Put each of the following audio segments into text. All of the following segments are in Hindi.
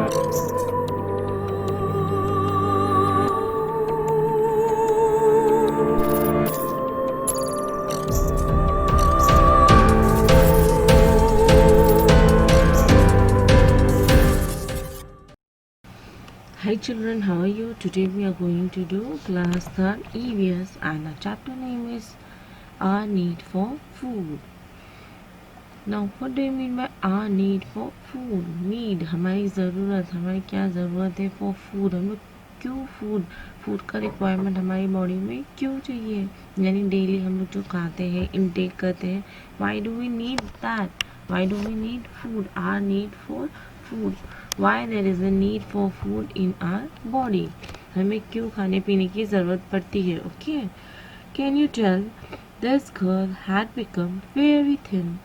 Hi children, how are you? Today we are going to do class 3rd EVS and our chapter name is Our Need for Food. Now what do you mean by our need for food? Need हमारी ज़रूरत, हमारी क्या ज़रूरत है for food, हम लोग क्यों फूड का रिक्वायरमेंट हमारी बॉडी में क्यों चाहिए, यानी डेली हम लोग जो खाते हैं इनटेक करते हैं, why do we need that? Why do we need food? Our need for food. Why there is a need for food in our body? हमें क्यों खाने पीने की ज़रूरत पड़ती है? Okay. Can you tell? This girl had become very thin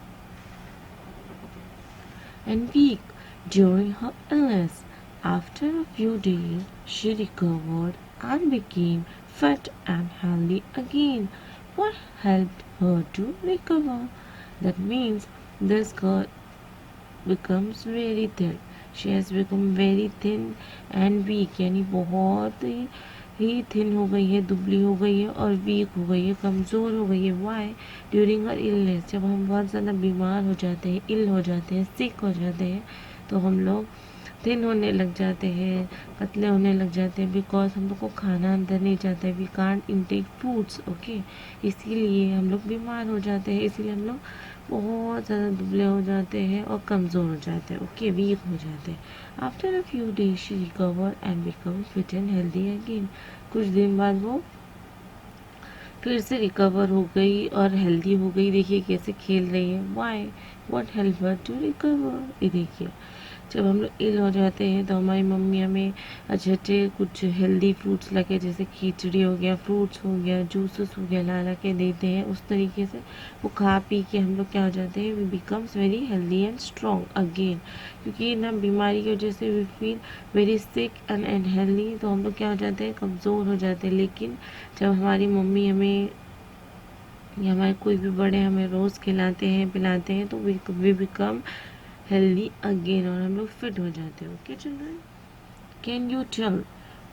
and weak during her illness. After a few days, she recovered and became fit and healthy again. What helped her to recover? That means this girl becomes very thin. She has become very thin and weak, यानी बहुत ही थिन हो गई है, दुबली हो गई है और वीक हो गई है, कमज़ोर हो गई है. वाई? ड्यूरिंग हर इलनेस, जब हम बहुत ज़्यादा बीमार हो जाते हैं, इल हो जाते हैं, सिक हो जाते हैं, तो हम लोग थिन होने लग जाते हैं, पतले होने लग जाते हैं, बिकॉज हम लोग को खाना अंदर नहीं जाता है. We can't intake foods. Okay, इसीलिए हम लोग बीमार हो जाते हैं, इसीलिए हम लोग बहुत ज़्यादा दुबले हो जाते हैं और कमज़ोर हो जाते हैं. ओके, वीक हो जाते हैं. After a few days she recover and become fit and healthy again. कुछ दिन बाद वो फिर से रिकवर हो गई और हेल्दी हो गई. देखिए कैसे खेल रही है. Why? What help her to recover? ये देखिए, जब हम लोग इल हो जाते हैं तो हमारी मम्मी हमें अच्छे अच्छे कुछ हेल्दी फ्रूट्स ला के, जैसे खिचड़ी हो गया, फ्रूट्स हो गया, जूसेस हो गया, ला के देते हैं. उस तरीके से वो खा पी के हम लोग क्या हो जाते हैं, we becomes very healthy and strong again. क्योंकि ना बीमारी की वजह से we feel very sick and unhealthy, तो हम लोग क्या हो जाते हैं, कमज़ोर हो जाते हैं. लेकिन जब हमारी मम्मी हमें या हमारे कोई भी बड़े हमें रोज़ खिलाते हैं पिलाते हैं, तो वी बिकम हेल्दी अगेन और हम लोग फिट हो जाते हैं. Okay children, can you tell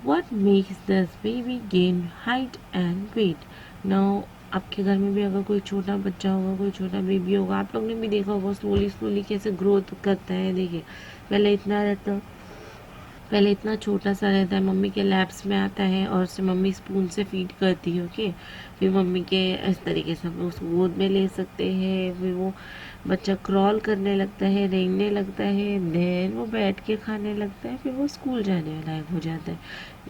what makes this baby gain height and weight? Now आपके घर में भी अगर कोई छोटा बच्चा होगा, कोई छोटा बेबी होगा, आप लोग ने भी देखा होगा स्लोली स्लोली कैसे ग्रोथ करता है. देखिए पहले इतना छोटा सा रहता है, मम्मी के लैप्स में आता है और उसे मम्मी स्पून से फीड करती है. ओके, फिर मम्मी के इस तरीके से हम उसको गोद में ले सकते हैं. फिर वो बच्चा क्रॉल करने लगता है, रेंगने लगता है, देन वो बैठ के खाने लगता है, फिर वो स्कूल जाने लायक हो जाता है.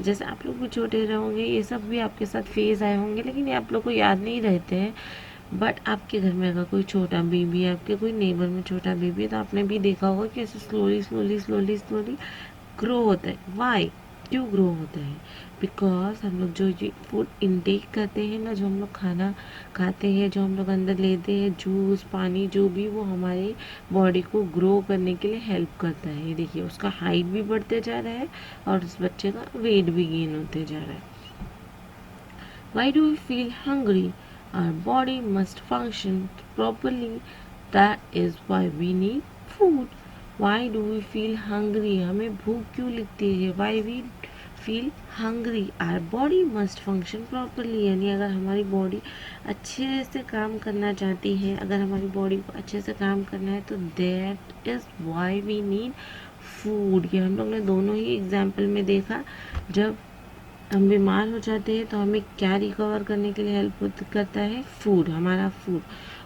जैसे आप लोग भी छोटे रहोगे, ये सब भी आपके साथ फेज आए होंगे, लेकिन ये आप लोग को याद नहीं रहते हैं. बट आपके घर में अगर कोई छोटा बेबी है, आपके कोई नेबर में छोटा बेबी है, तो आपने भी देखा होगा कि ऐसे slowly slowly slowly slowly grow होता है. वाई? क्यों ग्रो होता है? बिकॉज हम लोग जो ये फूड इनटेक करते हैं ना, जो हम लोग खाना खाते हैं, जो हम लोग अंदर लेते हैं, जूस पानी जो भी, वो हमारी बॉडी को ग्रो करने के लिए हेल्प करता है. ये देखिए उसका हाइट भी बढ़ते जा रहा है और उस बच्चे का वेट भी गेन होते जा रहा है. Why do we feel hungry? Our body must function properly, that is why we need food. Why do we feel hungry? हमें भूख क्यों लगती है? Why we feel hungry? Our body must function properly, यानी अगर हमारी बॉडी अच्छे से काम करना चाहती है, अगर हमारी बॉडी को अच्छे से काम करना है, तो that is why we need food. ये हम लोग ने दोनों ही एग्जाम्पल में देखा. जब हम बीमार हो जाते हैं तो हमें क्या रिकवर करने के लिए हेल्प करता है? फूड, हमारा फूड.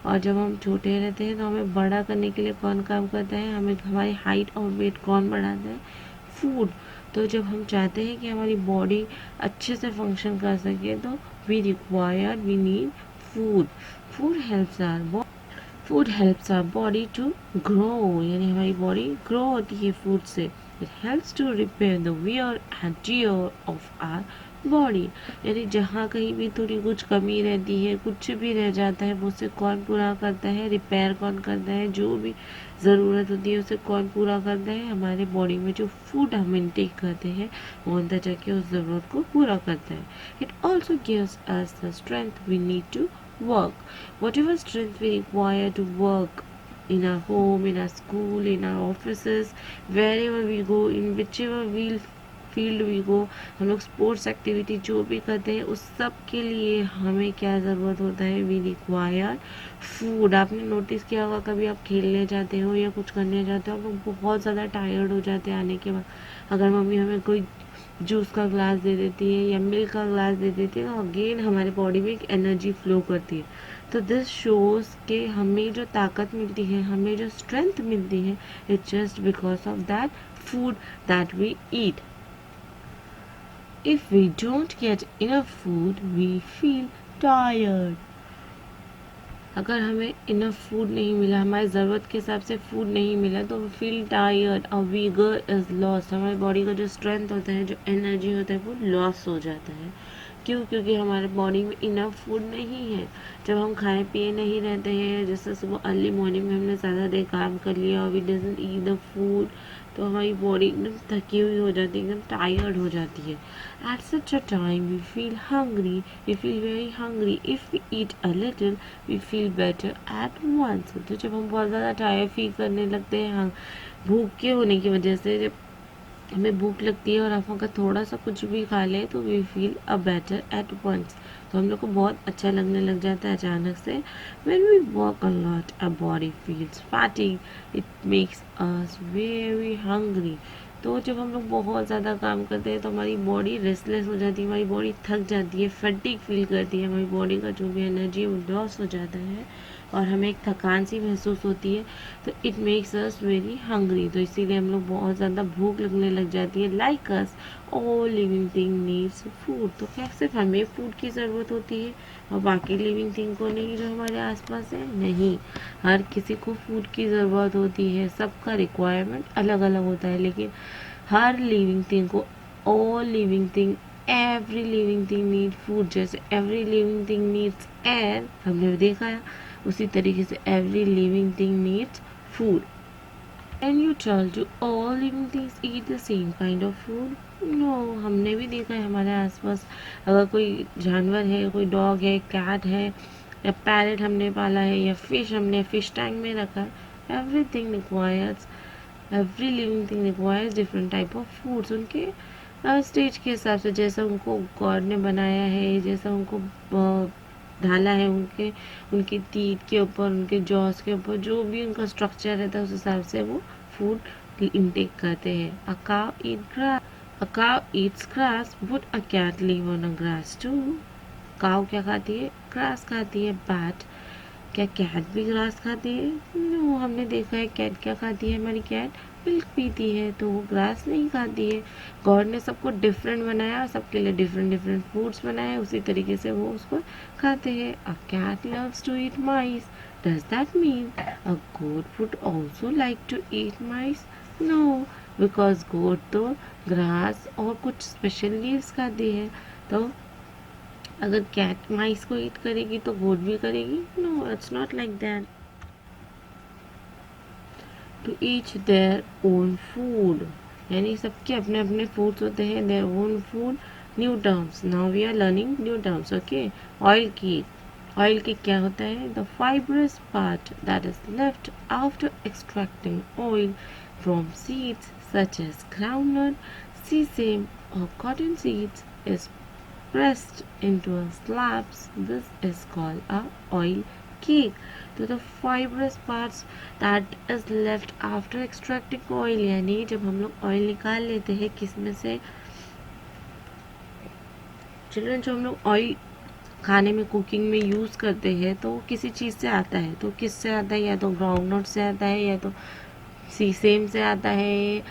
और जब हम छोटे रहते हैं तो हमें बड़ा करने के लिए कौन काम करता है? हमें हमारी हाइट और वेट कौन बढ़ाता है? फूड. तो जब हम चाहते हैं कि हमारी बॉडी अच्छे से फंक्शन कर सके, तो we need food. Food helps our body to grow, यानी हमारी बॉडी ग्रो होती है फूड से. It helps to repair the wear and tear of our body, यानी जहाँ कहीं भी थोड़ी कुछ कमी रहती है, कुछ भी रह जाता है, वो उसे कौन पूरा करता है? रिपेयर कौन करता है? जो भी ज़रूरत होती है उसे कौन पूरा करता है? हमारे बॉडी में जो फूड हम इनटेक करते हैं वो अंदर जाके उस ज़रूरत को पूरा करता है. It also gives us the strength we need to work. Whatever strength we require to work in our home, in our school, in our offices, wherever we go, in whichever field we go, हम लोग स्पोर्ट्स एक्टिविटी जो भी करते हैं उस सब के लिए हमें क्या ज़रूरत होता है, वी रिक्वायर फूड। आपने नोटिस किया होगा कभी आप खेलने जाते हो या कुछ करने जाते हो, आप लोग बहुत ज़्यादा टायर्ड हो जाते हैं आने के बाद, अगर मम्मी हमें कोई जूस का ग्लास दे देती है या मिल्क का ग्लास दे देती है, तो अगेन हमारे बॉडी में एक एनर्जी फ्लो करती है। तो दिस शोज़ के हमें जो ताकत मिलती है, हमें जो स्ट्रेंथ मिलती है, it's just because of that food that we eat. If we don't get enough food, we feel tired. अगर हमें इनफ फूड नहीं मिला, हमारी ज़रूरत के हिसाब से फूड नहीं मिला, तो वी फील टायर्ड और वीगर इज़ लॉस्ट। हमारी बॉडी का जो स्ट्रेंथ होता है, जो एनर्जी होता है, वो लॉस हो जाता है। क्यों? क्योंकि हमारे बॉडी में इनफ फूड नहीं है। जब हम खाए पिए नहीं रहते हैं, जैसे सुबह अर्ली मॉर्निंग में हमने ज़्यादा देर काम कर लिया और we doesn't eat the food, तो हमारी बॉडी एकदम थकी हुई हो जाती है, एकदम टायर्ड हो जाती है। At such a time we feel hungry, we feel very hungry. If we eat a little we feel better at once. तो जब हम बहुत ज़्यादा टायर्ड फील करने लगते हैं, भूखे होने की वजह से, जब हमें भूख लगती है और हम अगर थोड़ा सा कुछ भी खा लें तो we feel a better at once, तो हम लोग को बहुत अच्छा लगने लग जाता है अचानक से। When we work a lot our body feels fatigue, it makes us very hungry. तो जब हम लोग बहुत ज़्यादा काम करते हैं तो हमारी बॉडी रेस्टलेस हो जाती है, हमारी बॉडी थक जाती है, फटीग फील करती है, हमारी बॉडी का जो भी एनर्जी वो लॉस हो जाता है और हमें एक थकान सी महसूस होती है। तो it makes us very hungry, तो इसीलिए हम लोग बहुत ज़्यादा भूख लगने लग जाती है। Like us all living thing needs food. तो क्या सिर्फ हमें फूड की ज़रूरत होती है और बाकी लिविंग थिंग को नहीं, जो हमारे आसपास है? नहीं, हर किसी को फूड की ज़रूरत होती है, सबका रिक्वायरमेंट अलग अलग होता है, लेकिन हर लिविंग थिंग को, all living thing, every living thing need food. जैसे every living thing needs air, हमने देखा है, उसी तरीके से every living thing needs food. Can you tell do all living things eat the same kind of food? No, हमने भी देखा है हमारे आसपास, अगर कोई जानवर है, कोई डॉग है, कैट है या पैरेट हमने पाला है या फिश हमने फिश टैंक में रखा है, everything requires, every living thing requires different type of foods. उनके स्टेज के हिसाब से, जैसा उनको गॉड ने बनाया है, जैसा उनको ढाला है, उनकी टीथ के ऊपर, उनके जॉस के ऊपर, जो भी उनका स्ट्रक्चर रहता है उस हिसाब से वो फूड इनटेक करते हैं। A cow eat grass. A cow eats grass. Would a cat live on a grass too? काऊ क्या खाती है? ग्रास खाती है। बट क्या कैट भी ग्रास खाती है? नो, हमने देखा है कैट क्या खाती है, हमारी कैट मिल्क पीती है, तो वो ग्रास नहीं खाती है। गॉड ने सबको डिफरेंट बनाया, सबके लिए डिफरेंट डिफरेंट फूड्स बनाए, उसी तरीके से वो उसको खाते हैं। A cat loves to eat mice. Does that mean a goat would also like to eat mice? No, because goat तो ग्रास और कुछ स्पेशल लीव्स खाती है। तो अगर कैट माइस को ईट करेगी तो गोट भी करेगी? No, it's not like that. To each their own food, यानी सबके अपने अपने फूड्स होते हैं, their own food. New terms, now we are learning new terms. Okay, oil cake. Oil cake क्या होता है? The fibrous part that is left after extracting oil from seeds such as groundnut, sesame or cotton seeds is pressed into a slabs. This is called a oil cake. तो the fibrous parts that is left after extracting oil, यानी जब हम लोग ऑयल निकाल लेते हैं किस में से? चिल्ड्रन, जो हम लोग ऑयल खाने में, कुकिंग में यूज़ करते हैं, तो वो किसी चीज़ से आता है। तो किससे आता है? या तो ग्राउंडनट से आता है, या तो सीसेम से आता है।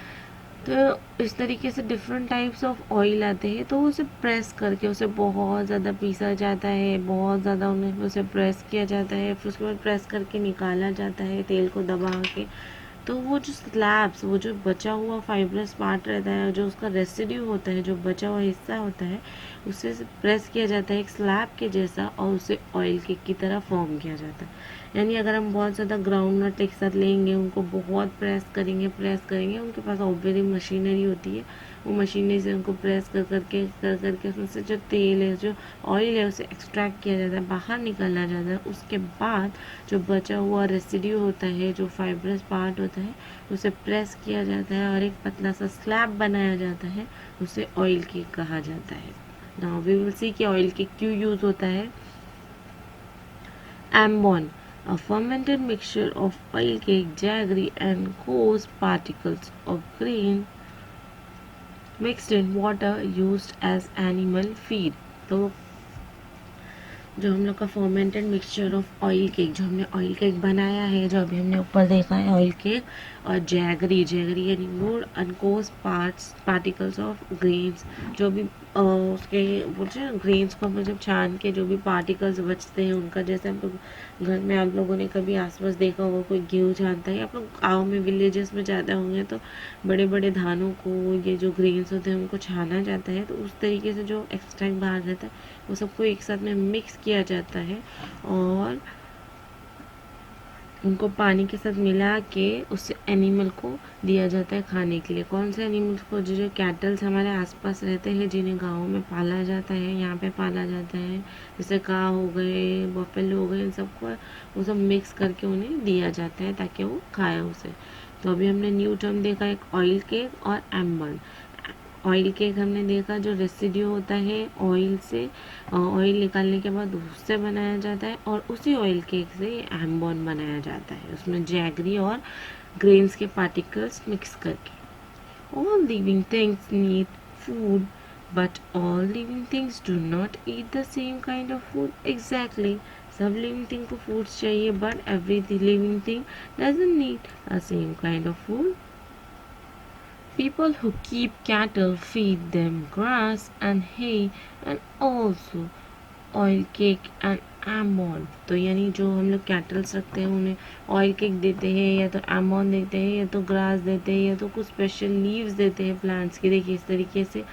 तो इस तरीके से डिफरेंट टाइप्स ऑफ ऑयल आते हैं, तो उसे प्रेस करके उसे बहुत ज़्यादा पीसा जाता है, बहुत ज़्यादा उन्हें उसे प्रेस किया जाता है, फिर उसके बाद प्रेस करके निकाला जाता है तेल को दबा के। तो वो जो स्लैब्स, वो जो बचा हुआ फाइब्रस पार्ट रहता है, जो उसका रेसिड्यू होता है, जो बचा हुआ हिस्सा होता है, उसे प्रेस किया जाता है एक स्लैब के जैसा और उसे ऑयल केक की तरह फॉर्म किया जाता है। यानी अगर हम बहुत ज़्यादा ग्राउंड नट एक साथ लेंगे, उनको बहुत प्रेस करेंगे, उनके पास ऑब्वियसली मशीनरी होती है, वो मशीनरी से उनको प्रेस कर करके उसमें से जो तेल है, जो ऑयल है, उसे एक्सट्रैक्ट किया जाता है, बाहर निकाला जाता है। उसके बाद जो बचा हुआ रेसिड्यू होता है, जो फाइब्रस पार्ट होता है, उसे प्रेस किया जाता है और एक पतला सा स्लैब बनाया जाता है, उसे ऑयल केक कहा जाता है। नाउ वी विल सी कि ऑयल केक क्यों यूज होता है। Ambon, a fermented mixture of oil cake, jaggery and coarse particles of grain mixed in water used as animal feed। तो जो हम लोग का fermented mixture of oil cake, जो हमने ऑयल केक बनाया है, जो अभी हमने ऊपर देखा है ऑयल केक, और जैगरी यानी मोर अनकोस पार्टिकल्स ऑफ ग्रेन्स, जो भी उसके बोलते हैं ग्रेन्स को हम जब छान के जो भी पार्टिकल्स बचते हैं उनका, जैसे हम लोग घर में, आप लोगों ने कभी आसपास देखा होगा कोई गेहूँ छानता है, आप लोग गाँव में विलेजेस में ज़्यादा होंगे तो बड़े बड़े धानों को, ये जो ग्रेन्स होते हैं उनको छाना जाता है, तो उस तरीके से जो एक्स्ट्रैक्ट बाहर रहता है वो सबको एक साथ में मिक्स किया जाता है और उनको पानी के साथ मिला के उससे एनिमल को दिया जाता है खाने के लिए। कौन से एनिमल्स को? जो कैटल्स हमारे आसपास रहते हैं, जिन्हें गाँव में पाला जाता है, यहाँ पे पाला जाता है, जैसे काव हो गए, बफेलो हो गए, इन सबको वो सब मिक्स करके उन्हें दिया जाता है ताकि वो खाए उसे। तो अभी हमने न्यू टर्म देखा, एक ऑयल केक और एम्बन। ऑयल केक हमने देखा जो रेसिड्यू होता है ऑयल से, ऑयल निकालने के बाद उससे बनाया जाता है, और उसी ऑयल केक से एम्बॉन बनाया जाता है, उसमें जैगरी और ग्रेन्स के पार्टिकल्स मिक्स करके। All living things need food but all living things do not eat the same kind of food. Exactly, सब लिविंग थिंग को फूड्स चाहिए but every living thing doesn't need a same kind of food. People who keep cattle feed them grass and hay and also oil cake and almond। तो यानी जो हम लोग कैटल्स रखते हैं उन्हें ऑयल केक देते हैं, या तो almond देते हैं, या तो ग्रास देते हैं, या तो कुछ स्पेशल लीव्स देते हैं प्लांट्स की। देखिए इस तरीके से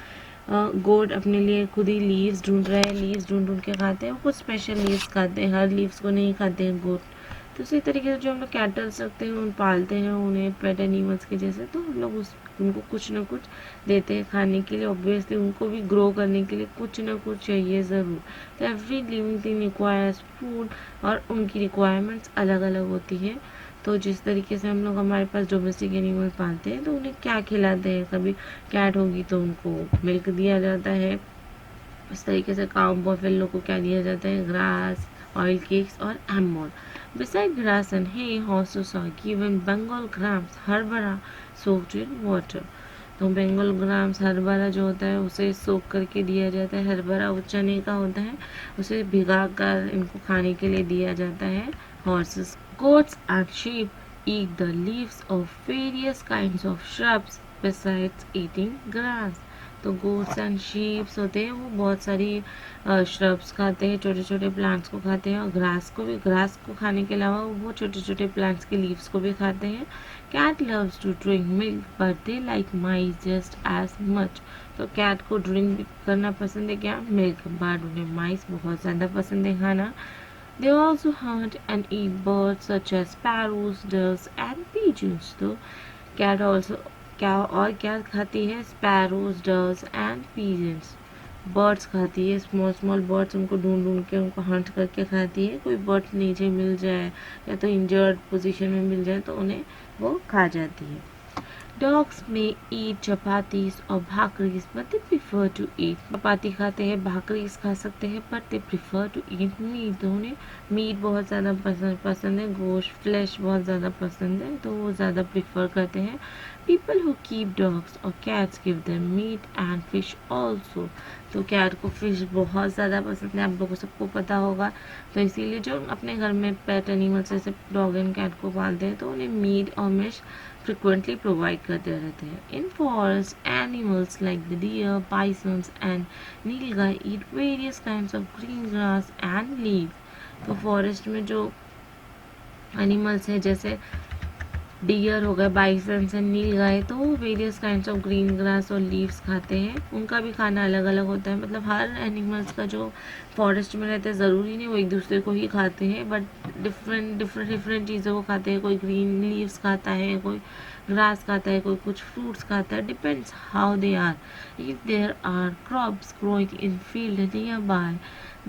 गोट अपने लिए खुद ही लीव्स ढूंढ रहा है, लीव्स ढूंढ ढूंढ के खाते हैं, कुछ स्पेशल लीव्स खाते हैं, हर लीव्स को नहीं खाते हैं गोट। तो इसी तरीके से जो हम लोग कैटल्स रखते हैं, उन पालते हैं उन्हें पेट एनिमल्स के जैसे, तो हम लोग उनको कुछ ना कुछ देते हैं खाने के लिए। ऑब्वियसली उनको भी ग्रो करने के लिए कुछ ना कुछ चाहिए ज़रूर। तो every living thing requires food, और उनकी रिक्वायरमेंट्स अलग अलग होती है। तो जिस तरीके से हम लोग हमारे पास डोमेस्टिक एनिमल पालते हैं तो उन्हें क्या खिलाते हैं, कभी कैट होगी तो उनको मिल्क दिया जाता है, इस तरीके से काउ बफेलो को क्या दिया जाता है, ग्रास, ऑयल केक्स और एमोन। Beside grass and hay, horses are given Bengal grams, हरभरा soaked in water। तो बेंगल ग्राम्स हरभरा जो होता है उसे सोख करके दिया जाता है। हरभरा वो चने का होता है, उसे भिगा कर इनको खाने के लिए दिया जाता है। Horses, goats and sheep eat the leaves of various kinds of shrubs besides eating grass। तो गोट्स एंड शीप्स होते हैं वो बहुत सारी श्रब्स खाते हैं, छोटे छोटे प्लांट्स को खाते हैं, और ग्रास को खाने के अलावा वो छोटे छोटे प्लांट्स के लीव्स को भी खाते हैं। Cat loves to drink milk but they like mice just as much. तो कैट को ड्रिंक करना पसंद है क्या, मिल्क, बट उन्हें माइस बहुत ज़्यादा पसंद है खाना। They also hunt and eat birds such as sparrows, doves and pigeons। तो कैट ऑल्सो क्या खाती है, sparrows, doves and peasants. Birds खाती है, स्मॉल स्मॉल बर्ड्स, उनको ढूंढ ढूंढ के उनको हंट करके खाती है। कोई बर्ड नीचे मिल जाए या तो इंजर्ड पोजीशन में मिल जाए तो उन्हें वो खा जाती है। Dogs may eat chapatis or bhakris, but they prefer to eat। चपाती खाते हैं, भाकरीज खा सकते हैं, but they prefer to eat meat। तो उन्हें मीट बहुत ज़्यादा पसंद है, गोश्त, फ्लैश बहुत ज़्यादा पसंद है, तो वो ज़्यादा प्रिफर करते हैं। People who keep dogs or cats give them meat and fish also। तो कैट को फिश बहुत ज़्यादा पसंद है, आप लोगों को सबको पता होगा। तो इसीलिए जो अपने घर में पेट एनिमल्स जैसे डॉग एंड कैट को पालते हैं तो उन्हें मीट और मिश frequently प्रोवाइड करते रहते हैं। In forest animals like the deer, bisons and nilgai eat various kinds of green grass and leave. तो फॉरेस्ट में जो एनिमल्स हैं जैसे डियर हो गए, बाइसन्स एंड नीलगाय, तो various kinds of green grass और लीव्स खाते हैं। उनका भी खाना अलग अलग होता है, मतलब हर एनिमल्स का जो फॉरेस्ट में रहते हैं ज़रूरी नहीं वो एक दूसरे को ही खाते हैं, बट डिफरेंट चीज़ों को खाते हैं। कोई ग्रीन लीव्स खाता है, कोई ग्रास खाता है, कोई कुछ फ्रूट्स खाता है, depends how they are. If there are crops growing in field nearby,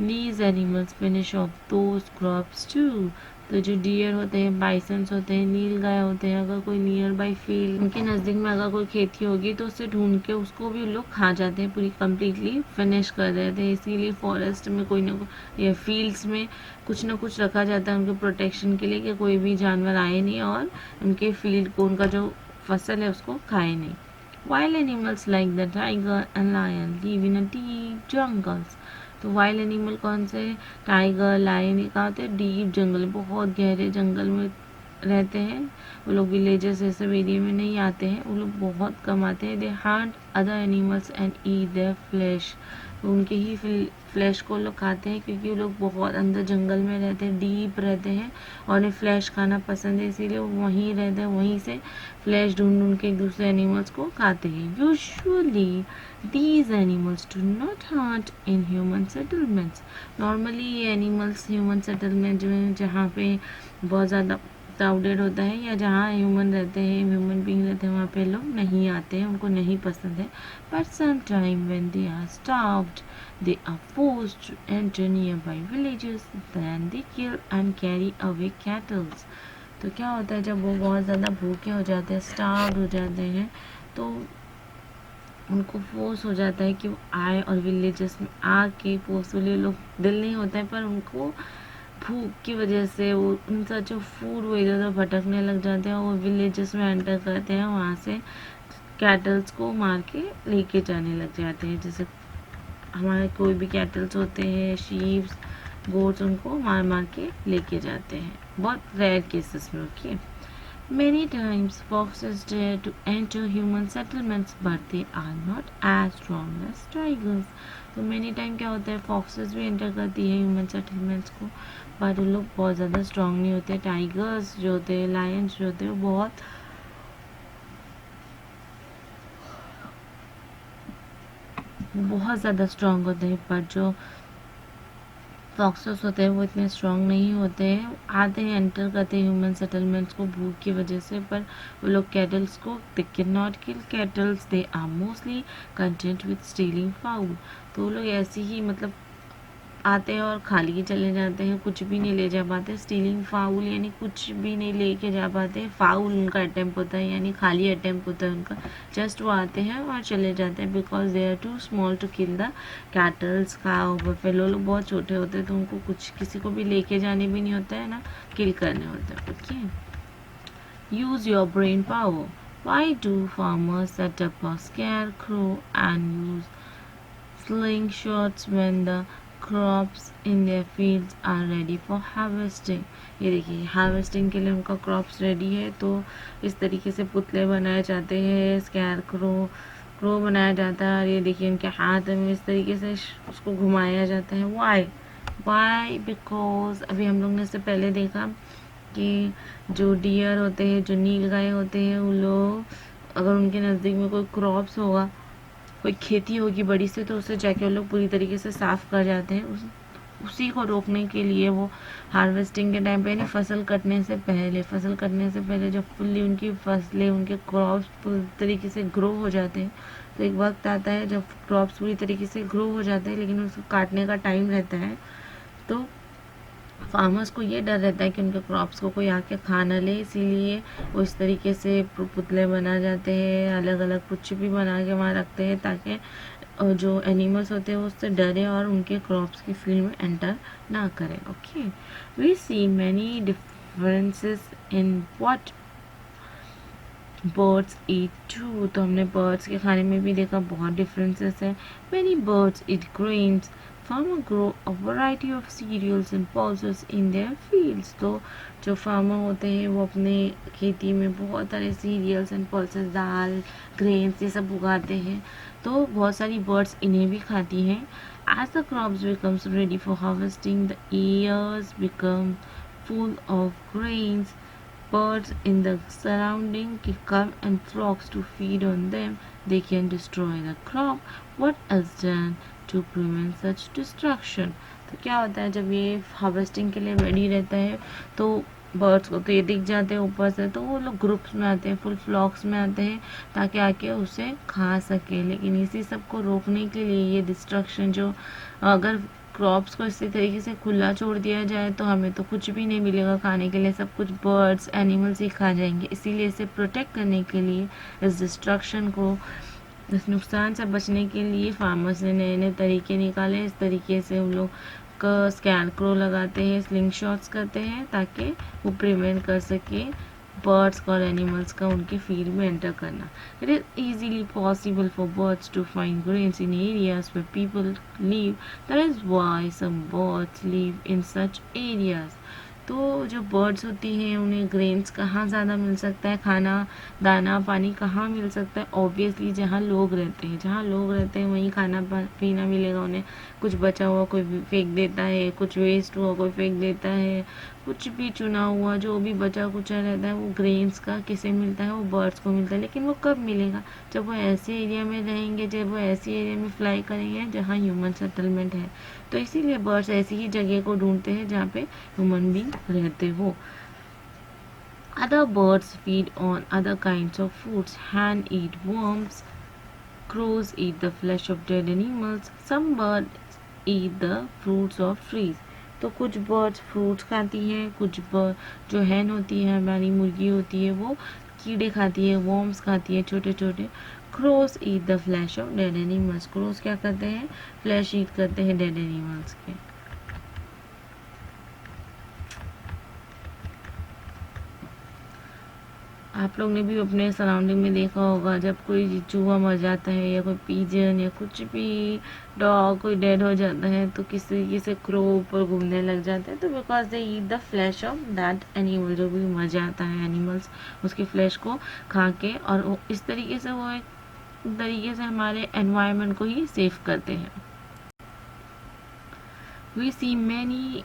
these animals finish off those crops too। तो जो डियर होते हैं, बाइसन्स होते हैं, नीलगाय होते हैं, अगर कोई नियर बाई फील्ड उनके नज़दीक में अगर कोई खेती होगी तो उससे ढूंढ के उसको भी लोग खा जाते हैं, पूरी कम्प्लीटली फिनिश कर देते हैं। इसीलिए फॉरेस्ट में कोई ना कोई या फील्ड्स में कुछ ना कुछ रखा जाता है उनके प्रोटेक्शन के लिए, कि कोई भी जानवर आए नहीं और उनके फील्ड को, उनका जो फसल है उसको खाए नहीं। Wild animals like the tiger and lion live in a deep jungles। तो वाइल्ड एनिमल कौन से? टाइगर, लायन, ये कहाँ होते हैं? डीप जंगल, बहुत गहरे जंगल में रहते हैं वो लोग। विलेजेस ऐसे एरिया में नहीं आते हैं वो लोग, बहुत कम आते हैं। दे Hunt other animals and eat there flash. तो उनके ही फ्लैश को लोग खाते हैं, क्योंकि वो लोग बहुत अंदर जंगल में रहते हैं, डीप रहते हैं और उन्हें फ्लैश खाना पसंद है, इसीलिए वो वहीं रहते हैं, वहीं से फ्लैश ढूंढ ढूंढ के एक दूसरे एनिमल्स को खाते हैं। Usually these animals do not hunt in human settlements। Normally ये एनिमल्स ह्यूमन सेटलमेंट में, जहाँ पे बहुत ज़्यादा क्राउडेड होता है या जहाँ ह्यूमन रहते हैं, ह्यूमन बींग रहते हैं, वहाँ पे लोग नहीं आते हैं, उनको नहीं पसंद है। But some time when they are starved they are forced to enter nearby villages, then they kill and carry away cattles. तो क्या होता है, जब वो बहुत ज़्यादा भूखे हो जाते हैं, स्टार्व्ड हो जाते हैं, तो उनको फोर्स हो जाता है कि वो आए और विलेजेस में आके फोर्सफुली, लोग दिल नहीं होता है पर उनको भूख की वजह से वो उनका जो फूड वो इधर उधर भटकने लग जाते हैं और वो विलेजेस में एंटर करते हैं, वहाँ से कैटल्स को मार के लेके जाने लग जाते हैं। जैसे हमारे कोई भी कैटल्स होते हैं, शीप्स, गोट्स, उनको मार मार के लेके जाते हैं, बहुत रेयर केसेस में। Okay, many times foxes dare to enter human settlements but they are not as strong as tigers। तो many time क्या होता है, foxes भी एंटर करती है human settlements को, बट वो लोग बहुत ज़्यादा स्ट्रॉन्ग नहीं होते। टाइगर्स जो होते हैं, लायंस जो होते हैं, वो बहुत ज़्यादा स्ट्रॉन्ग होते हैं, बट जो फॉक्सेस होते हैं वो इतने स्ट्रॉन्ग नहीं होते हैं। आते हैं, एंटर करते हैं ह्यूमन सेटलमेंट्स को भूख की वजह से, पर वो लोग कैटल्स को, they can not kill cattles, they are mostly content with stealing fowl. तो वो लोग ऐसे ही मतलब आते हैं और खाली ही चले जाते हैं, कुछ भी नहीं ले जा पाते। स्टीलिंग फाउल यानी कुछ भी नहीं लेके जा पाते। फाउल उनका अटेम्प्ट होता है, यानी खाली अटेम्प्ट होता है उनका। जस्ट वो आते हैं और चले जाते हैं, because they are too small to kill the cattles. Cow, buffalo लोग बहुत छोटे होते हैं, तो उनको कुछ किसी को भी लेके जाने भी नहीं होता है ना, किल करने होते हैं। Okay, use your brain power. Why do farmers set up a scarecrow and use slingshots when the crops in their fields are ready for harvesting। ये देखिए, हार्वेस्टिंग के लिए उनका क्रॉप्स रेडी है, तो इस तरीके से पुतले बनाए जाते हैं, स्कैर क्रो बनाया जाता है। और ये देखिए उनके हाथ में इस तरीके से उसको घुमाया जाता है। वाई बिकॉज अभी हम लोग ने इससे पहले देखा कि जो डियर होते हैं, जो नीलगाय होते हैं, वो लोग अगर उनके नज़दीक में कोई क्रॉप्स होगा, कोई खेती होगी बड़ी से, तो उसे जाके वो लोग पूरी तरीके से साफ कर जाते हैं। उसी को रोकने के लिए वो हार्वेस्टिंग के टाइम पे, यानी फसल कटने से पहले जब फुल्ली उनकी फसलें, उनके क्रॉप्स पूरी तरीके से ग्रो हो जाते हैं, तो एक वक्त आता है जब क्रॉप्स पूरी तरीके से ग्रो हो जाते हैं, लेकिन उसको काटने का टाइम रहता है, तो फार्मर्स को ये डर रहता है कि उनके क्रॉप्स को कोई आके खा ना ले, इसीलिए वो इस तरीके से पुतले बना जाते हैं, अलग अलग कुछ भी बना के वहाँ रखते हैं, ताकि जो एनिमल्स होते हैं वो उससे डरे और उनके क्रॉप्स की फील्ड में एंटर ना करें। Okay, we see many differences in what birds eat too. तो हमने बर्ड्स के खाने में भी देखा बहुत डिफरेंसेस है। Many birds eat grains, farmer grow a variety of cereals and pulses in their fields। तो जो फार्मर होते हैं वो अपने खेती में बहुत सारे cereals and pulses, dal, grains, ये सब उगाते हैं, तो बहुत सारी बर्ड्स इन्हें भी खाती हैं। As the crops becomes ready for harvesting, the ears become full of grains birds in the surrounding come and flocks to feed on them. They can destroy the crop. What is done to prevent such destruction? तो क्या होता है जब ये हार्वेस्टिंग के लिए रेडी रहता है तो बर्ड्स को तो ये दिख जाते हैं ऊपर से, तो वो लोग ग्रुप्स में आते हैं, फुल फ्लॉक्स में आते हैं ताकि आके उसे खा सके। लेकिन इसी सब को रोकने के लिए ये डिस्ट्रक्शन जो, अगर क्रॉप्स को इसी तरीके से खुला छोड़ दिया जाए तो हमें तो कुछ भी नहीं मिलेगा खाने के लिए, सब कुछ बर्ड्स एनिमल्स ही खा जाएंगे। इसीलिए इसे प्रोटेक्ट करने के लिए, इस डिस्ट्रक्शन को, इस नुकसान से बचने के लिए फार्मर्स ने नए नए तरीके निकाले। इस तरीके से हम लोग का स्कैन क्रो लगाते हैं, स्लिंग शॉट्स करते हैं ताकि वो प्रिवेंट कर सके बर्ड्स और एनिमल्स का उनके फील्ड में एंटर करना। It is easily possible for birds to find grains in areas where people live, that is why some birds live in such areas. तो जो बर्ड्स होती हैं उन्हें ग्रेन्स कहाँ ज़्यादा मिल सकता है, खाना दाना पानी कहाँ मिल सकता है? ऑब्वियसली जहाँ लोग रहते हैं, जहाँ लोग रहते हैं वहीं खाना पीना मिलेगा उन्हें। कुछ बचा हुआ कोई फेंक देता है, कुछ वेस्ट हुआ कोई फेंक देता है, कुछ भी चुना हुआ जो भी बचा कुचा रहता है वो ग्रेन्स का किसे मिलता है? वो बर्ड्स को मिलता है। लेकिन वो कब मिलेगा? जब वो ऐसे एरिया में रहेंगे, जब वो ऐसे एरिया में फ्लाई करेंगे जहाँ ह्यूमन सेटलमेंट है। तो इसीलिए बर्ड्स ऐसी ही जगह को ढूंढते हैं जहाँ पे ह्यूमन बींग रहते हो। Other birds feed on other kinds of foods. Hen eat worms. Crows eat the flesh of dead animals. Some birds eat the fruits of trees. तो कुछ बर्ड्स फ्रूट्स खाती हैं, कुछ बर्ड जो हैन होती है हमारी मुर्गी होती है वो कीड़े खाती है, वॉर्म्स खाती है छोटे छोटे। Cross eat the flesh of dead animals. Cross क्या करते हैं? फ्लैश ईट करते हैं डेड एनिमल्स के। आप लोग ने भी अपने सराउंडिंग में देखा होगा जब कोई चूहा मर जाता है या कोई पीजन या कुछ भी डॉग कोई डेड हो जाता है तो किस तरीके से क्रो ऊपर घूमने लग जाते हैं, तो because they eat the flesh of that animal. जो भी मर जाता है एनिमल्स उसकी फ्लैश को खा के, और इस तरीके से वो एक तरीके से हमारे एनवायरनमेंट को ही सेव करते हैं। We see many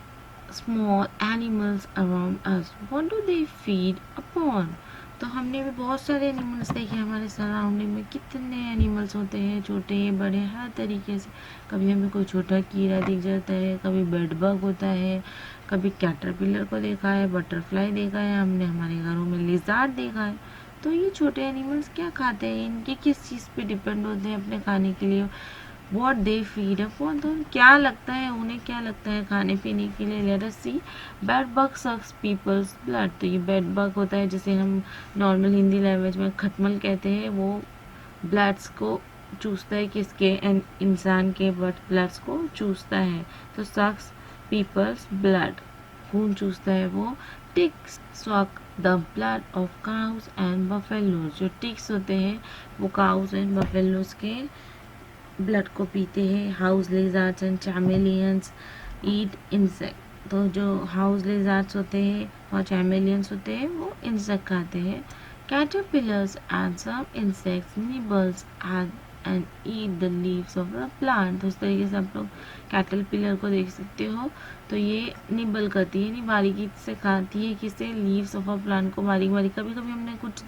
small animals around us. What do they feed upon? तो हमने भी बहुत सारे एनिमल्स देखे हमारे सराउंडिंग में। कितने एनिमल्स होते हैं, छोटे बड़े हर तरीके से। कभी हमें कोई छोटा कीड़ा दिख जाता है, कभी बेड बग होता है, कभी कैटरपिलर को देखा है, बटरफ्लाई देखा है हमने, हमारे घरों में लिज़ार्ड देखा है। तो ये छोटे एनिमल्स क्या खाते हैं, इनके किस चीज़ पे डिपेंड होते हैं अपने खाने के लिए? वॉट दे फीड अपॉन, तो क्या लगता है उन्हें, क्या लगता है खाने पीने के लिए? लेट अस सी। बेड बग सक्स पीपल्स ब्लड। तो ये बेड बग होता है जिसे हम नॉर्मल हिंदी लैंग्वेज में खटमल कहते हैं। वो ब्लड्स को चूसता है, किसके? इंसान के ब्लड्स को चूसता है। तो सक्स पीपल्स ब्लड, खून चूसता है वो। Ticks suck the blood of cows and buffaloes. जो टिक्स होते हैं वो काउस एंड बफेलोज के ब्लड को पीते हैं। House lizards and chameleons eat insect. तो जो हाउस लिज़ार्ड्स होते हैं और चैमेलियंस होते हैं वो इंसेक्ट खाते हैं। Caterpillars and some insects nibbles and eat the leaves of the plant. तो इस तरीके से आप लोग कैटरपिलर को देख सकते हो। तो ये निबल करती है, यानी बारीकी से खाती है किसे? लीव्स ऑफ अ प्लांट को बारीक बारीक। कभी कभी हमने कुछ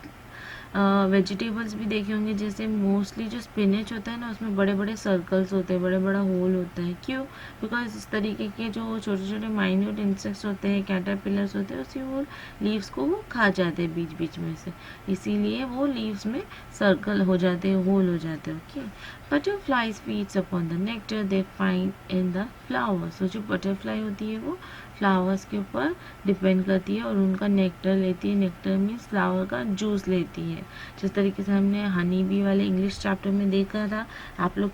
वेजिटेबल्स भी देखे होंगे, जैसे मोस्टली जो स्पिनच होता है ना उसमें बड़े बड़े सर्कल्स होते हैं, बड़े बड़ा होल होता है। क्यों? बिकॉज इस तरीके के जो छोटे छोटे माइन्यूट इंसेक्ट्स होते हैं, कैटरपिलर्स होते हैं, उसी वो लीव्स को वो खा जाते हैं बीच बीच में से, इसीलिए वो लीव्स में सर्कल हो जाते हैं, होल हो जाते हैं। Okay. Butterflies feeds upon the nectar they find in the flowers. तो जो बटरफ्लाई होती है वो फ्लावर्स के ऊपर डिपेंड करती है और उनका नेक्टर लेती है। नेक्टर मीन्स फ्लावर का जूस लेती है। जिस तरीके से हमने हनी बी वाले इंग्लिश चैप्टर में देखा था आप लोग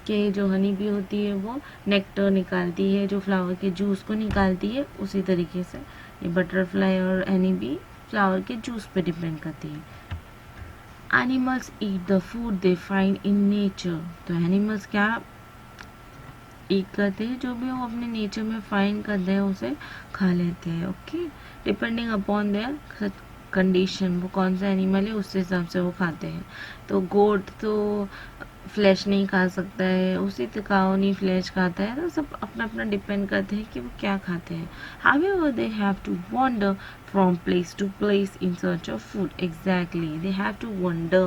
के जो हनी बी होती है वो नेक्टर निकालती है, जो फ्लावर के जूस को निकालती है, उसी तरीके से ये बटरफ्लाई और हनी बी फ्लावर के जूस पे डिपेंड करती है। Animals eat the food they find in nature. तो एनिमल्स क्या ईट करते हैं? जो भी वो अपने नेचर में फाइंड करते हैं उसे खा लेते हैं। Okay. Depending upon their condition, वो कौन सा एनिमल है उसके हिसाब से वो खाते हैं। तो गोट तो फ्लैश नहीं खा सकता है, उसी काउ नहीं फ्लैश खाता है, तो सब अपना अपना डिपेंड करते हैं कि वो क्या खाते हैं. However, they have to wander from place to place in search of food. Exactly, they have to wander.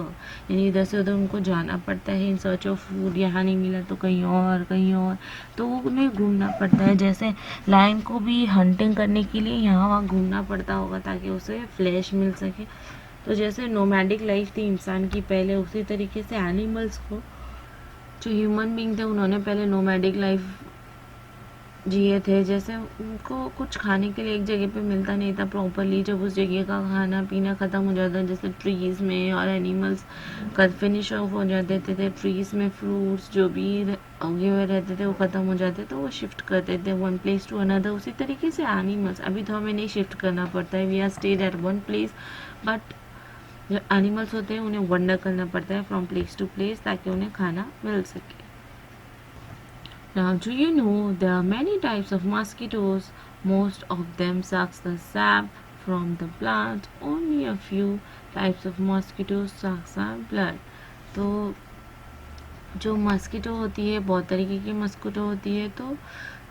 यानी इधर से उधर उनको जाना पड़ता है in search of food. यहाँ नहीं मिला तो कहीं और, तो उन्हें घूमना पड़ता है. जैसे लायन को भी हंटिंग करने के लिए यहाँ वहाँ घूमना पड़ता होगा ताकि उसे फ्लैश मिल सके. तो जैसे नोमैडिक लाइफ थी इंसान की पहले, उसी तरीके से एनिमल्स को, जो ह्यूमन बीइंग थे, उन्होंने पहले नोमैडिक लाइफ जिए थे. जैसे उनको कुछ खाने के लिए एक जगह पे मिलता नहीं था प्रॉपरली, जब उस जगह का खाना पीना ख़त्म हो जाता, जैसे ट्रीज़ में, और एनिमल्स का फिनिश ऑफ हो जाते थे ट्रीज़ में, फ्रूट्स जो भी उगे हुए रहते थे वो ख़त्म हो जाते, तो वो शिफ्ट करते थे वन प्लेस टू अनदर. उसी तरीके से एनिमल्स, अभी तो हमें नहीं शिफ्ट करना पड़ता है, we are stayed at one place, but जो एनिमल्स होते हैं उन्हें वंडर करना पड़ता है फ्रॉम प्लेस टू प्लेस ताकि उन्हें खाना मिल सके. Now, do you know there are many types of mosquitoes? Most of them sucks the sap from the plant. Only a few types of mosquitoes sucks our blood. तो जो मस्कीटो होती है, बहुत तरीके की मस्कीटो होती है, तो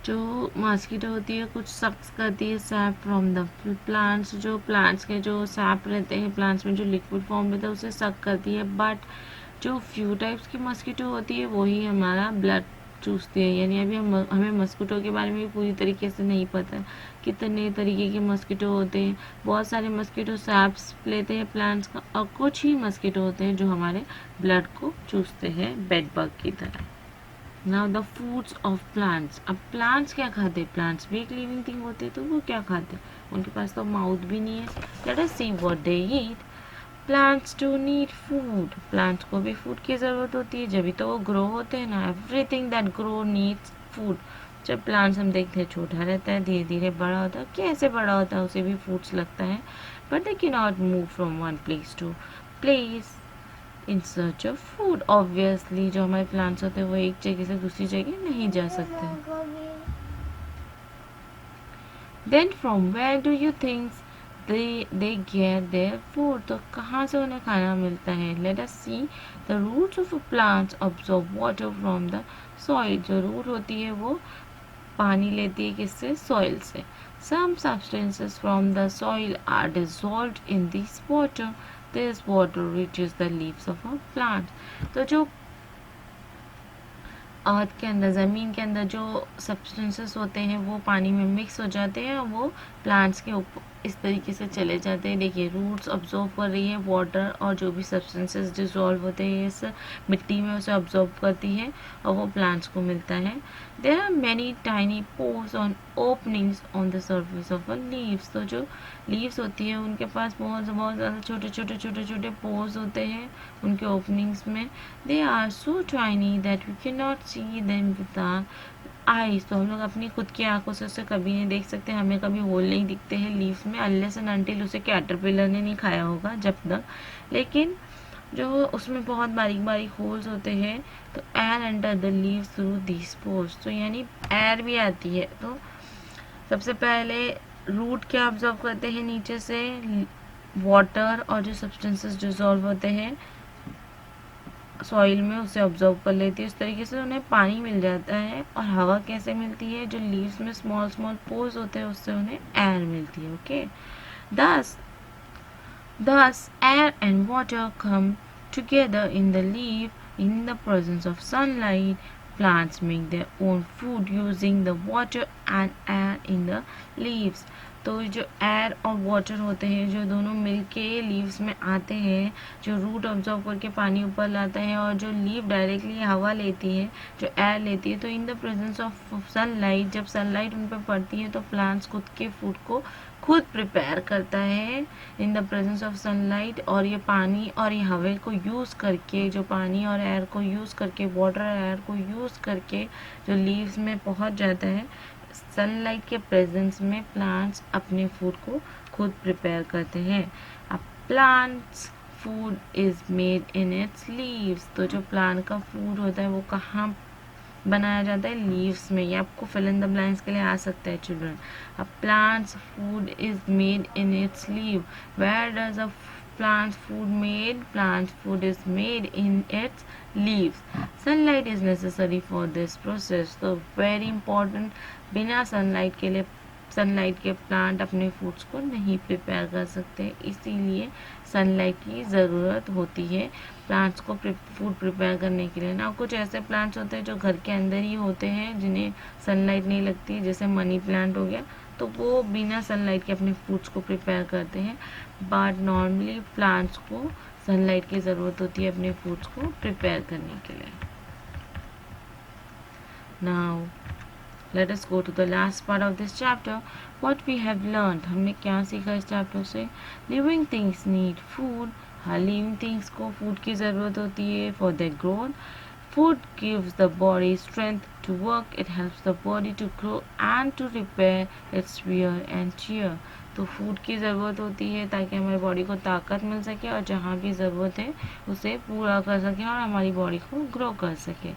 जो मस्कीटो होती है कुछ सक्स करती है सैप फ्रॉम द प्लांट्स, जो प्लांट्स के जो सैप रहते हैं प्लांट्स में जो लिक्विड फॉर्म रहता है उसे सक करती है. बट जो फ्यू टाइप्स की मस्कीटो होती है वही हमारा ब्लड चूसती है. यानी अभी हमें मस्कीटो के बारे में भी पूरी तरीके से नहीं पता कितने तरीके के मस्कीटो होते हैं. बहुत सारे मस्कीटो सैप्स लेते हैं प्लांट्स का, और कुछ ही मस्कीटो होते हैं जो हमारे ब्लड को चूसते हैं बेड बग की तरह. Now the foods of plants. अब प्लांट्स क्या खाते हैं? प्लांट्स भी एक लिविंग थिंग होते हैं, तो वो क्या खाते हैं? उनके पास तो माउथ भी नहीं है. Let us see what they eat. Plants do need food. Plants को भी फूड की ज़रूरत होती है, जब तो वो ग्रो होते हैं ना. Everything that grow needs food. जब प्लांट्स हम देखते हैं छोटा रहता है, धीरे धीरे बड़ा होता है, कैसे बड़ा होता है उसे भी फूड्स लगता है. But they can not move from one place to place in search of food. Obviously जो हमारे प्लांट्स होते हैं वो एक जगह से दूसरी जगह नहीं जा सकते. Then from where do you think they get their food. तो कहाँ से उन्हें खाना मिलता है? Let us see. The roots of plants absorb water from the soil. जो रूट होती है वो पानी लेती है किससे? सॉइल से. Some substances from the soil are dissolved in this water. This water reaches the leaves of a plant. तो जो अर्थ के अंदर, ज़मीन के अंदर जो सब्सटेंसेस होते हैं वो पानी में मिक्स हो जाते हैं और वो प्लांट्स के ऊपर इस तरीके से चले जाते हैं. देखिए रूट्स ऑब्जॉर्व कर रही है वाटर, और जो भी सब्सटेंसेस डिसॉल्व होते हैं इस मिट्टी में उसे ऑब्जॉर्व करती है और वो प्लांट्स को मिलता है. There are many tiny pores on openings on the surface of a leaves. तो जो लीव्स होती है उनके पास बहुत ज़्यादा छोटे पोर्स होते हैं उनके ओपनिंग्स में. They are so tiny that we can not see them with our eyes. तो हम लोग अपनी खुद की आंखों से उसे कभी नहीं देख सकते, हमें कभी होल नहीं दिखते हैं लीव्स में, अनलेस एंड अनटिल उसे कैटरपिलर ने नहीं खाया होगा जब तक. लेकिन जो उसमें बहुत बारीक बारीक होल्स होते हैं, तो air enter the leaves through these pores. तो यानी एयर भी आती है. तो सबसे पहले रूट क्या ऑब्जर्व करते हैं नीचे से? वाटर और जो सब्सटेंसेस डिसॉल्व होते हैं सॉइल में उसे ऑब्जर्व कर लेती है. इस तरीके से उन्हें पानी मिल जाता है. और हवा कैसे मिलती है? जो लीव्स में स्मॉल पोर्स होते हैं उससे उन्हें एयर मिलती है. Okay, thus air and water come together in the leaf in the presence of sunlight. Plants make their own food using the water and air in the leaves. तो जो एयर और वाटर होते हैं जो दोनों मिलके लीव्स में आते हैं, जो रूट ऑब्जॉर्व करके पानी ऊपर लाता है और जो लीव डायरेक्टली हवा लेती है, जो एयर लेती है. तो in the presence of sunlight, जब सनलाइट उन पर पड़ती है तो प्लांट्स खुद के फूड को खुद प्रिपेयर करता है in the presence of sunlight. और ये पानी और ये हवा को यूज़ करके, जो पानी और एयर को यूज़ करके, वाटर और एयर को यूज़ करके जो लीव्स में पहुंच जाता है, सनलाइट के प्रेजेंस में प्लांट्स अपने फूड को खुद प्रिपेयर करते हैं. अब plants food is made in it's leaves. तो जो प्लांट का फूड होता है वो कहाँ बनाया जाता है? लीव्स में. ये आपको फिल इन द ब्लैंक्स के लिए आ सकता है चिल्ड्रन. अब plants food is made in its leave. Where does a plant food is made in its leaves. Sunlight is necessary for this process. तो very important, बिना सनलाइट के प्लांट अपने फूड्स को नहीं प्रिपेयर कर सकते, इसीलिए सनलाइट की ज़रूरत होती है प्लांट्स को फूड प्रिपेयर करने के लिए ना। कुछ ऐसे प्लांट्स होते हैं जो घर के अंदर ही होते हैं जिन्हें सनलाइट नहीं लगती, जैसे मनी प्लांट हो गया, तो वो बिना सनलाइट के अपने फूड्स को प्रिपेयर करते हैं। बट नॉर्मली प्लांट्स को सनलाइट की ज़रूरत होती है अपने फूड्स को प्रिपेयर करने के लिए। Now let us go to the last part of this chapter. What we have learned, हमने क्या सीखा इस चैप्टर से? Living things need food. हर living things को food की ज़रूरत होती है for their growth. Food gives the body strength to work. It helps the body to grow and to repair its wear and tear. तो फूड की ज़रूरत होती है ताकि हमारी बॉडी को ताकत मिल सके और जहाँ भी ज़रूरत है उसे पूरा कर सके और हमारी बॉडी को ग्रो कर सके।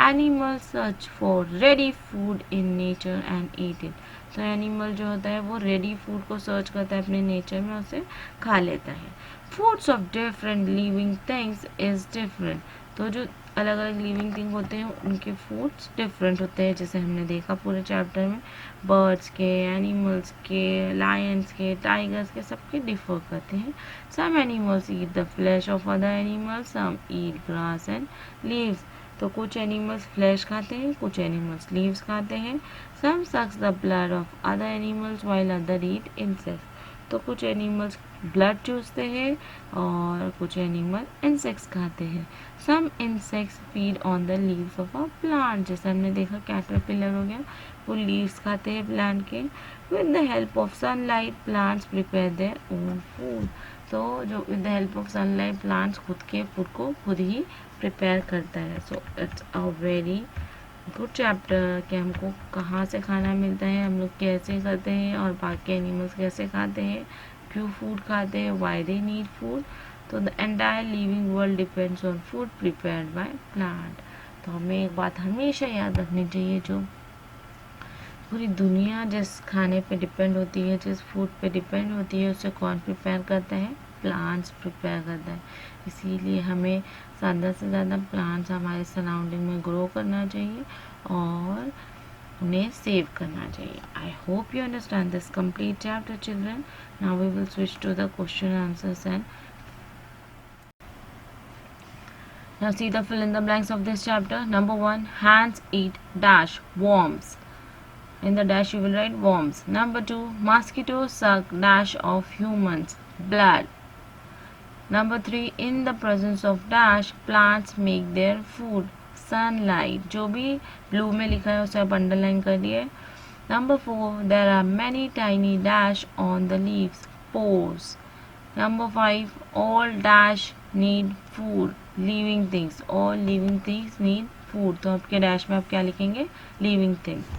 Animal search for ready food in nature and eat it. तो एनिमल जो होता है वो रेडी फूड को सर्च करता है अपने नेचर में, उसे खा लेता है। Foods of different living things is different. तो जो अलग अलग लिविंग थिंग होते हैं उनके फूड्स डिफरेंट होते हैं, जैसे हमने देखा पूरे चैप्टर में। बर्ड्स के, एनिमल्स के, लायंस के, टाइगर्स के, सबके डिफर करते हैं। Some animals eat the flesh of other animals, some eat grass and leaves. तो कुछ एनिमल्स फ्लैश खाते हैं, कुछ एनिमल्स लीव्स खाते हैं। Some sucks the blood of other animals while other eat insects. तो कुछ एनिमल्स ब्लड चूसते हैं और कुछ एनिमल इंसेक्ट्स खाते हैं। Some insects feed on the leaves of a plant, जैसे हमने देखा कैटरपिलर हो गया, वो लीव्स खाते हैं प्लांट के। With the help of sunlight plants prepare their own food. तो जो with the help of sunlight plants खुद के फूड को खुद ही प्रिपेयर करता है। So it's a very good chapter कि हमको कहाँ से खाना मिलता है, हम लोग कैसे करते हैं और बाकी एनिमल्स कैसे खाते हैं, क्यों फूड खाते हैं, वाई दे नीड फूड। तो the entire living world depends on food prepared by plant. तो हमें एक बात हमेशा याद रखनी चाहिए, जो पूरी दुनिया जिस खाने पे डिपेंड होती है, जिस फूड पे डिपेंड होती है, उसे कौन प्रिपेयर करता है? प्लांट्स प्रिपेयर करता है। इसीलिए हमें ज़्यादा से ज़्यादा प्लांट्स हमारे सराउंडिंग में ग्रो करना चाहिए और उन्हें सेव करना चाहिए। I hope you understand this complete chapter children. Now we will switch to the question answers and now see the fill in the blanks of this chapter. Number 1, hands eat dash worms. In the dash you will write worms. Number 2, mosquitoes suck dash of humans blood. Number 3, in the presence of dash plants make their food sunlight. जो भी blue में लिखा है उसे आप अंडरलाइन करिए। Number 4, there are many tiny dash on the leaves pores. Number 5, all dash need food. Living things, all living things need food. तो आपके डैश में आप क्या लिखेंगे? living things.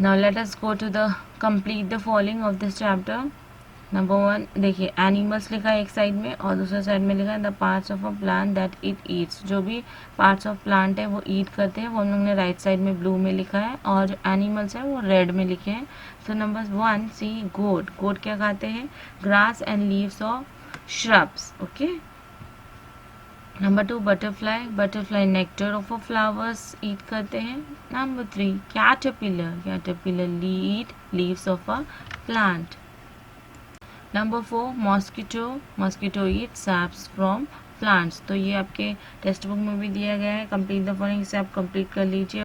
Now let us go to the complete the following of this chapter. Number 1 देखिए एनिमल्स लिखा है एक साइड में और दूसरे साइड में लिखा है the parts of a plant that it eats. जो भी पार्ट्स ऑफ प्लांट है वो ईट करते हैं, वो हम लोग ने राइट साइड में ब्लू में लिखा है और जो एनिमल्स है वो रेड में लिखे हैं। सो नंबर 1 सी गोट। गोट क्या खाते हैं? Grass and leaves of shrubs. Okay. Number 2 butterfly. Butterfly nectar of a flowers eat करते हैं। Number 3 caterpillar. Caterpillar eat leaves of a plant. Number 4 mosquito. Mosquito eat saps from plants. तो ये आपके टेक्स्ट बुक में भी दिया गया है। कंप्लीट द फॉलोइंग से आप कंप्लीट कर लीजिए।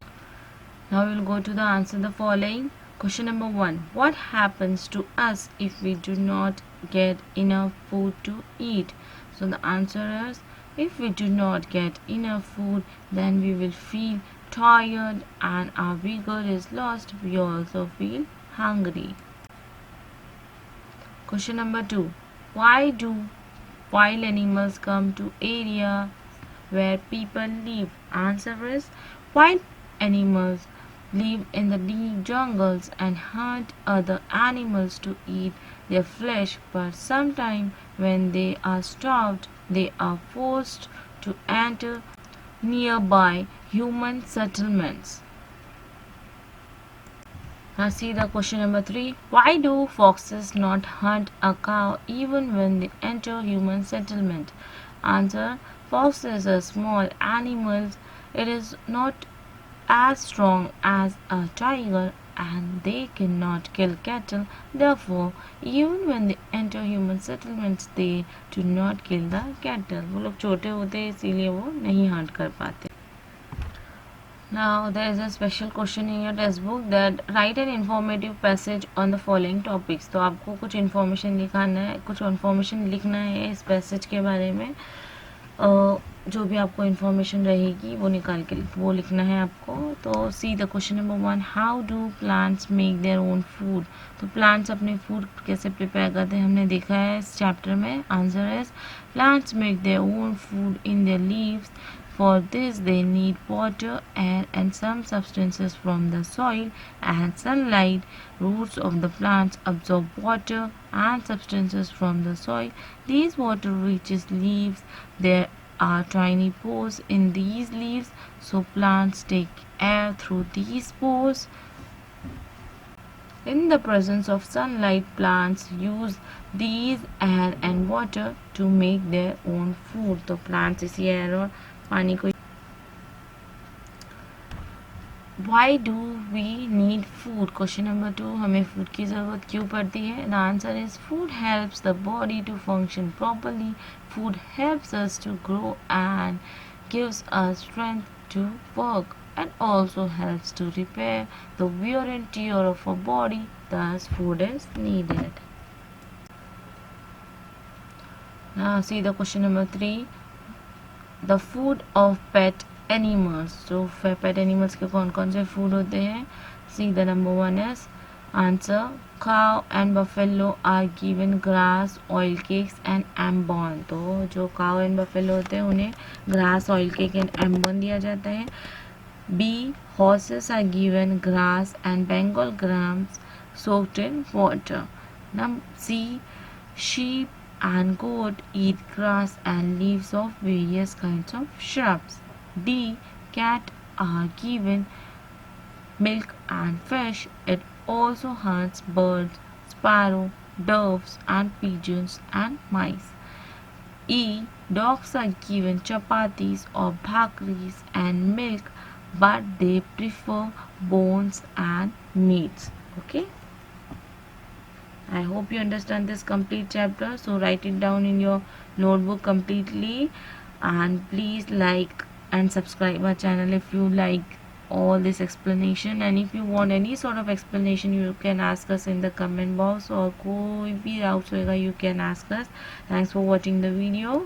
Now will go to the answer the following. Question number 1, what happens to us if we do not get enough food to eat? So the answer is if we do not get enough food, then we will feel tired and our vigor is lost. We also feel hungry. Question number 2, why do wild animals come to areas where people live? Answer is wild animals live in the deep jungles and hunt other animals to eat their flesh, but sometimes when they are starved they are forced to enter nearby human settlements. Now see the question number 3. Why do foxes not hunt a cow even when they enter human settlement? Answer. Foxes are small animals. It is not as strong as a tiger and they cannot kill cattle. Therefore, even when they enter human settlements, they do not kill the cattle. वो लोग छोटे होते हैं इसीलिए वो नहीं हंट कर पाते. Now there is a special question in your textbook that write an informative passage on the following topics. तो आपको कुछ information लिखाना है, कुछ information लिखना है इस passage के बारे में. जो भी आपको इन्फॉर्मेशन रहेगी वो निकाल के वो लिखना है आपको. तो see the question number 1. How do plants make their own food? तो प्लांट्स अपने फूड कैसे प्रिपेयर करते हैं हमने देखा है इस चैप्टर में. Answer is plants make their own food in their leaves. For this they need water, air and some substances from the soil and sunlight. Roots of the plants absorb water and substances from the soil. These water reaches leaves. There are tiny pores in these leaves, so plants take air through these pores. In the presence of sunlight, plants use these air and water to make their own food. तो plants इसी air और पानी को. Why do we need food? Question number 2. हमें food की ज़रूरत क्यों पड़ती है? The answer is food helps the body to function properly. Food helps us to grow and gives us strength to work and also helps to repair the wear and tear of our body. Thus, food is needed. Now, see the question number 3. The food of pet animals. तो pet animals के कौन कौन से food होते हैं? See the number 1 is answer. Cow and buffalo are given grass, oil cakes and ambon. तो जो cow and buffalo होते हैं उन्हें grass, oil cake and ambon दिया जाता है. B. Horses are given grass and Bengal grams soaked in water. C. Sheep and goat eat grass and leaves of various kinds of shrubs. D. Cat are given milk and fish. It also hunts birds, sparrow, doves and pigeons and mice. E. Dogs are given chapatis or bhakris and milk, but they prefer bones and meats. Okay. I hope you understand this complete chapter. So write it down in your notebook completely and please like and subscribe our channel if you like all this explanation. And if you want any sort of explanation you can ask us in the comment box or कोई भी doubts होगा you can ask us. Thanks for watching the video.